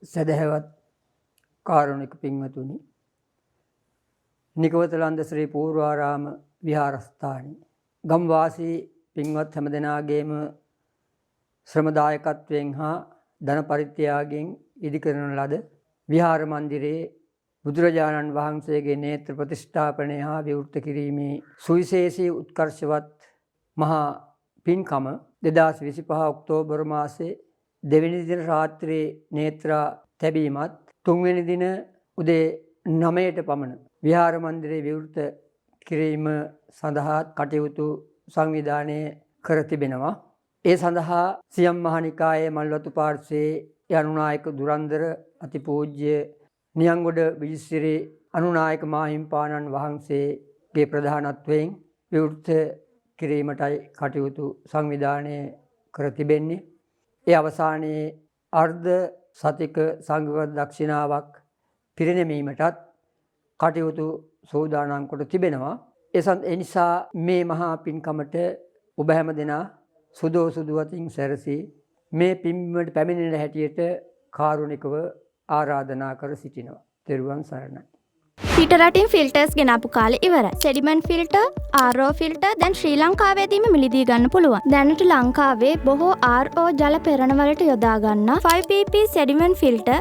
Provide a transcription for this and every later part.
සදහැවත් කාරුණික පින්වතුනි, නිකවතලන්ද ශ්‍රී පූර්වාරාම විහාරස්ථානයේ ගම්වාසී පින්වත් හැමදෙනාගේම ශ්‍රමදායකත්වයෙන් හා ධන පරිත්‍යාගයෙන් ඉදිකරන ලද විහාර මන්දිරයේ බුදුරජාණන් වහන්සේගේ නේත්‍ර ප්‍රතිෂ්ඨාපනය හා විවෘත කිරීමේ සුවිශේෂී උත්කර්ෂවත් මහා පින්කම 2025 ඔක්තෝබර් මාසයේ දෙවැනි දින රාත්‍රියේ නේත්‍රා තැබීමත් තුන්වෙනි දින උදේ 9ට පමණ විහාර මන්දිරයේ විවෘත කිරීම සඳහා කටයුතු සංවිධානය කර තිබෙනවා. ඒ සඳහා සියම් මහනිකායේ මල්වතු පාර්ශ්වයේ අනුනායක දුරන්දර අතිපූජ්‍ය නියංගොඩ විජිසිරි අනුනායක මාහිම්පාණන් වහන්සේගේ ප්‍රධානත්වයෙන් විවෘත කිරීමටයි කටයුතු සංවිධානය කර තිබෙන්නේ. ඒ අවසානයේ අර්ධ සතික සංඝ දක්ෂිනාවක් පිරිනැමීමටත් කටයුතු සූදානම් කොට තිබෙනවා. ඒ නිසා මේ මහා පින්කමට ඔබ හැම දෙනා සුදෝසුදුවතින් සැරසී මේ පින්බිමට පැමිණෙන හැටියට කාරුණිකව ආරාධනා කර සිටිනවා. තෙරුවන් සරණයි. පිට රටින් ෆිල්ටර්ස් ගෙනාපු කාලේ ඉවරයි. සෙඩිමන්ට් ෆිල්ටර්, RO ෆිල්ටර් දැන් ශ්‍රී ලංකාවේදීම මිලදී ගන්න පුළුවන්. දැනට ලංකාවේ බොහෝ RO ජල පෙරණ වලට යොදා ගන්න 5PP සෙඩිමන්ට් ෆිල්ටර්,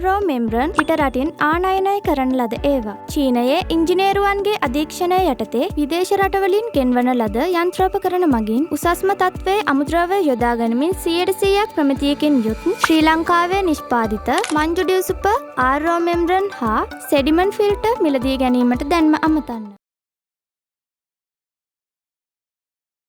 RO මෙම්බ්‍රන් පිට රටින් ආනයනය කරන ලද ඒවා. චීනයේ ඉංජිනේරුවන්ගේ අධීක්ෂණය යටතේ විදේශ රටවලින් ගෙන්වන ලද යන්ත්‍රෝපකරණ මගින් උසස්ම තත්ත්වයේ අමුද්‍රව්‍ය යොදා ගනිමින් 100% ප්‍රමිතියකින් යුත් ශ්‍රී ලංකාවේ නිෂ්පාදිත මංජු ඩියුසුපර් RO මෙම්බ්‍රන් හා සෙඩිමන්ට් ෆිල්ටර් මිලදී ගැනීමට දැන්ම අමතන්න.